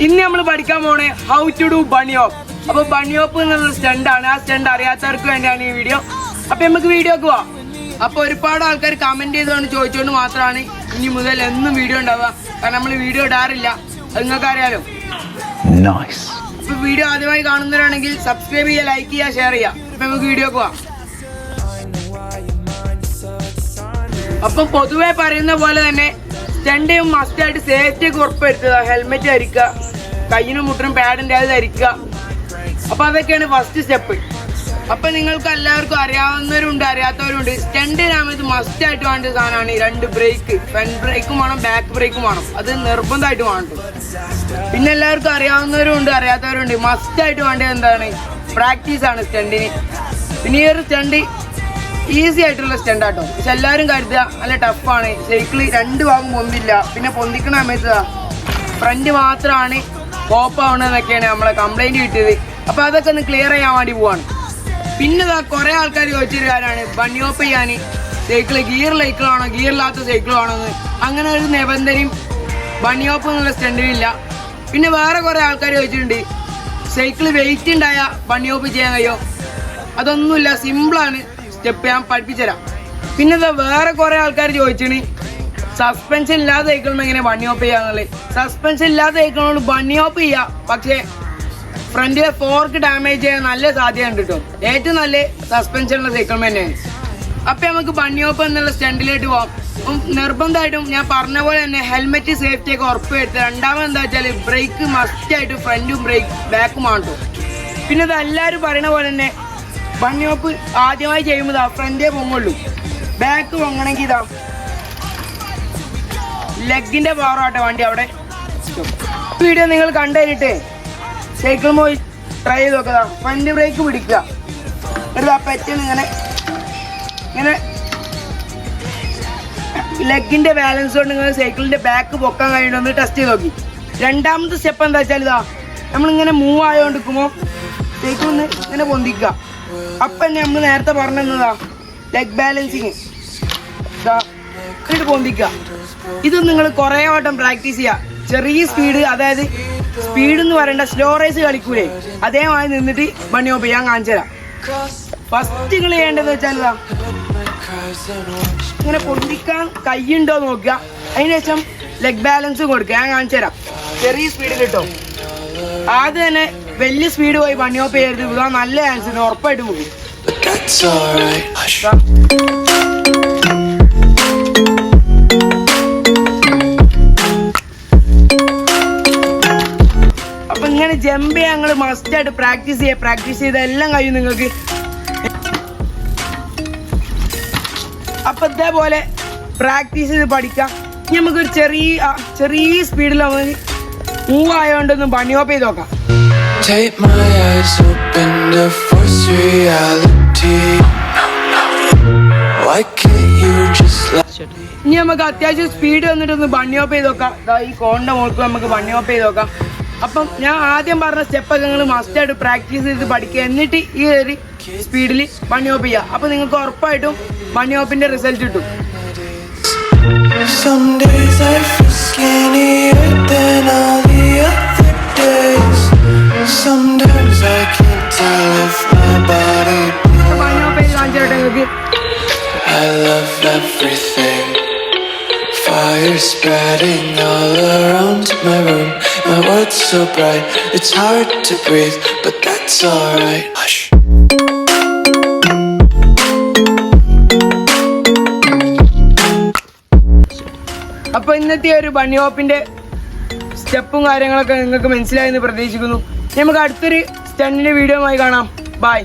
ഇന്ന് നമ്മൾ പഠിക്കാൻ പോണേ how to do bunny hop. അപ്പൊ ബണ്ണി ഹോപ്പ് എന്നുള്ള സ്റ്റണ്ട് ആണ്. ആ സ്റ്റണ്ട് അറിയാത്തവർക്ക് വേണ്ടിയാണ് ഈ വീഡിയോ. അപ്പൊ നമുക്ക് വീഡിയോക്ക് പോവാം. അപ്പൊ ഒരുപാട് ആൾക്കാർ കമന്റ് ചെയ്തുകൊണ്ട് ചോദിച്ചുകൊണ്ട് മാത്രമാണ് ഇനി മുതൽ എന്നും വീഡിയോ ഉണ്ടാവുക. കാരണം നമ്മൾ വീഡിയോ ഇടാറില്ല, അത് നിങ്ങൾക്ക് അറിയാലോ. അപ്പൊ വീഡിയോ ആദ്യമായി കാണുന്നവരാണെങ്കിൽ സബ്സ്ക്രൈബ് ചെയ്യുക, ലൈക്ക് ചെയ്യുക, ഷെയർ ചെയ്യുക. അപ്പൊ നമുക്ക് വീഡിയോക്ക് പോവാം. അപ്പൊ പൊതുവെ പറയുന്ന പോലെ തന്നെ സ്റ്റണ്ടും മസ്റ്റായിട്ട് സേഫ്റ്റിയൊക്കെ ഉറപ്പുവരുത്തുക. ഹെൽമെറ്റ് ധരിക്കുക, കയ്യിനും മുട്ടിനും പാഡിൻ്റെ അത് ധരിക്കുക. അപ്പൊ അതൊക്കെയാണ് ഫസ്റ്റ് സ്റ്റെപ്പ്. അപ്പൊ നിങ്ങൾക്ക് എല്ലാവർക്കും അറിയാവുന്നവരുണ്ട്, അറിയാത്തവരുണ്ട്. സ്റ്റണ്ടിനാമത് മസ്റ്റായിട്ട് വേണ്ട സാധനമാണ് ഈ 2 ബ്രേക്ക്. ഫ്രണ്ട് ബ്രേക്കും വേണം, ബാക്ക് ബ്രേക്കും വേണം. അത് നിർബന്ധമായിട്ട് വേണം. പിന്നെ എല്ലാവർക്കും അറിയാവുന്നവരുണ്ട്, അറിയാത്തവരുണ്ട്. മസ്റ്റായിട്ട് വേണ്ടത് എന്താണ്? പ്രാക്ടീസാണ് സ്റ്റണ്ടിന്. പിന്നെ ഈ ഒരു സ്റ്റണ്ട് ഈസി ആയിട്ടുള്ള സ്റ്റണ്ട് ആട്ടോ. പക്ഷെ എല്ലാവരും കരുതുക നല്ല ടഫാണ്. സൈക്കിള് 2 ഭാഗം പൊന്തില്ല. പിന്നെ പൊന്തിക്കണ സമയത്ത് ഫ്രണ്ട് മാത്രമാണ് പോപ്പ് ആവണമെന്നൊക്കെയാണ് നമ്മളെ കംപ്ലൈന്റ് കിട്ടിയത്. അപ്പൊ അതൊക്കെ ഒന്ന് ക്ലിയർ ചെയ്യാൻ വേണ്ടി പോവാണ്. പിന്നെ കുറെ ആൾക്കാർ ചോദിച്ചൊരു കാര്യമാണ് ബണ്ണി ഹോപ്പ് ചെയ്യാൻ സൈക്കിള് ഗിയർ സൈക്കിളാണോ ഗിയറില്ലാത്ത സൈക്കിളാണോ എന്ന്. അങ്ങനെ ഒരു നിബന്ധനയും ബണ്ണി ഹോപ്പ് എന്നുള്ള സ്റ്റണ്ടിലില്ല. പിന്നെ വേറെ കുറെ ആൾക്കാർ ചോദിച്ചിട്ടുണ്ട് സൈക്കിള് വെയിറ്റ് ഉണ്ടായ ബണ്ണി ഹോപ്പ് ചെയ്യാൻ കഴിയോ? അതൊന്നുമില്ല, സിമ്പിളാണ്. സ്റ്റെപ്പ് ഞാൻ പഠിപ്പിച്ചുതരാം. പിന്നെ വേറെ കുറെ ആൾക്കാർ ചോദിച്ചിന് സസ്പെൻഷൻ ഇല്ലാത്ത സൈക്കിളും എങ്ങനെ ബണ്ണി ഹോപ്പ് ചെയ്യാന്നുള്ളത്. സസ്പെൻഷൻ ഇല്ലാത്ത സൈക്കിളിനോട് ബണ്ണി ഹോപ്പ് ചെയ്യാം, പക്ഷേ ഫ്രണ്ടിലെ ഫോർക്ക് ഡാമേജ് ചെയ്യാൻ നല്ല സാധ്യത ഉണ്ട് കേട്ടോ. ഏറ്റവും നല്ല സസ്പെൻഷനുള്ള സൈക്കിൾ തന്നെയാണ്. അപ്പൊ നമുക്ക് ബണ്ണി ഹോപ്പ് എന്നുള്ള സ്റ്റണ്ടിലേക്ക് പോവാം. നിർബന്ധമായിട്ടും ഞാൻ പറഞ്ഞ പോലെ തന്നെ ഹെൽമെറ്റ് സേഫ്റ്റി ഒക്കെ ഉറപ്പ് വരുത്തുക. രണ്ടാമത് എന്താ വെച്ചാൽ ബ്രേക്ക് മസ്റ്റായിട്ട് ഫ്രണ്ടും ബാക്കും ആണ്. പിന്നെ ഇത് എല്ലാവരും പറയുന്ന പോലെ തന്നെ ബണ്ണി ഹോപ്പ് ആദ്യമായി ചെയ്യുമ്പോൾ ഫ്രണ്ടേ പൊങ്ങുള്ളൂ. ബാക്ക് പൊങ്ങണമെങ്കിൽ ഇതാ ലെഗിന്റെ പവറാട്ടെ വണ്ടി അവിടെ. വീഡിയോ നിങ്ങൾ കണ്ടുകഴിഞ്ഞിട്ട് സൈക്കിൾ പോയി ട്രൈ ചെയ്ത് നോക്കുക. ഫ്രണ്ട് ബ്രേക്ക് പിടിക്കുക, ഒരു പറ്റുന്ന ഇങ്ങനെ ലെഗിന്റെ ബാലൻസ് കൊണ്ട് നിങ്ങൾ സൈക്കിളിന്റെ ബാക്ക് പൊക്കാൻ കഴിയുമെന്ന് ടെസ്റ്റ് ചെയ്ത് നോക്കി. രണ്ടാമത്തെ സ്റ്റെപ്പ് എന്താ വെച്ചാൽ ഇതാ നമ്മളിങ്ങനെ മൂവ് ആയോണ്ടിരിക്കുമ്പോൾ സൈക്കിൾ ഒന്ന് ഇങ്ങനെ പൊന്തിക്കുക. അപ്പൊ തന്നെ നമ്മൾ നേരത്തെ പറഞ്ഞതാ ലെഗ് ബാലൻസിങ് ഇട്ട് പൊന്തിക്കുക. ഇത് നിങ്ങൾ കുറെ വട്ടം പ്രാക്ടീസ് ചെയ്യുക. ചെറിയ സ്പീഡ്, അതായത് സ്പീഡ് എന്ന് പറയണ്ട, സ്ലോ റേസ് കളിക്കൂലേ അതേമായി നിന്നിട്ട് ബണ്ണി ഹോപ്പ് ചെയ്യാൻ കാണിച്ചു തരാം. ഫസ്റ്റ് നിങ്ങൾ ചെയ്യേണ്ടതെന്ന് വെച്ചാൽ ഇങ്ങനെ പൊന്തിക്കാൻ കൈയുണ്ടോ നോക്കുക. അതിനുശേഷം ലെഗ് ബാലൻസ് കൊടുക്കുക. ഞാൻ കാണിച്ചു തരാം. ചെറിയ സ്പീഡ് കിട്ടും. ആദ്യം തന്നെ വലിയ സ്പീഡ് പോയി ബണ്ണി ഹോപ്പ് ചെയ്യരുത്. ഇതാ നല്ല ചാൻസ് ഉറപ്പായിട്ട് പോകും. അപ്പൊ ഇങ്ങനെ ജമ്പ് ചെയ്യാൻ ഞങ്ങൾ മസ്റ്റായിട്ട് പ്രാക്ടീസ് ചെയ്ത എല്ലാം കഴിയും നിങ്ങൾക്ക്. അപ്പൊ ഇതേപോലെ പ്രാക്ടീസ് ചെയ്ത് പഠിക്കാം. ഇനി നമുക്കൊരു ചെറിയ സ്പീഡിൽ മൂവ് ആയതുകൊണ്ടൊന്ന് ബണ്ണി ഹോപ്പ് ചെയ്ത് നോക്കാം. Take my eyes open to force reality. Why can't you just ഇനി നമുക്ക് അത്യാവശ്യം സ്പീഡ് വന്നിട്ടൊന്ന് ബണ്ണി ഹോപ്പ് ചെയ്ത് നോക്കാം. ഈ കോണിന്റെ മുകൾക്ക് നമുക്ക് ബണ്ണി ഹോപ്പ് ചെയ്ത് നോക്കാം. അപ്പം ഞാൻ ആദ്യം പറഞ്ഞ സ്റ്റെപ്പൊക്കെ നിങ്ങൾ മസ്റ്റായിട്ട് പ്രാക്ടീസ് ചെയ്ത് പഠിക്കുക. എന്നിട്ട് ഈ ഒരു സ്പീഡിൽ ബണ്ണി ഹോപ്പ് ചെയ്യുക. അപ്പൊ നിങ്ങൾക്ക് ഉറപ്പായിട്ടും ബണ്ണി ഹോപ്പിന്റെ റിസൾട്ട് കിട്ടും. Some days I feel skinnier than all the other days. Sometimes I can't tell if my body നിങ്ങൾക്ക് I love everything. Fire spreading all around my room. My world's so bright, it's hard to breathe, but that's alright. Hush. അപ്പൊ ഇന്നത്തെ ഒരു bunny ഹോപ്പിന്റെ സ്റ്റെപ്പും കാര്യങ്ങളൊക്കെ നിങ്ങൾക്ക് മനസ്സിലായെന്ന് പ്രതീക്ഷിക്കുന്നു. നമുക്ക് അടുത്തൊരു സ്റ്റണ്ടിന്റെ വീഡിയോ ആയി കാണാം. ബൈ.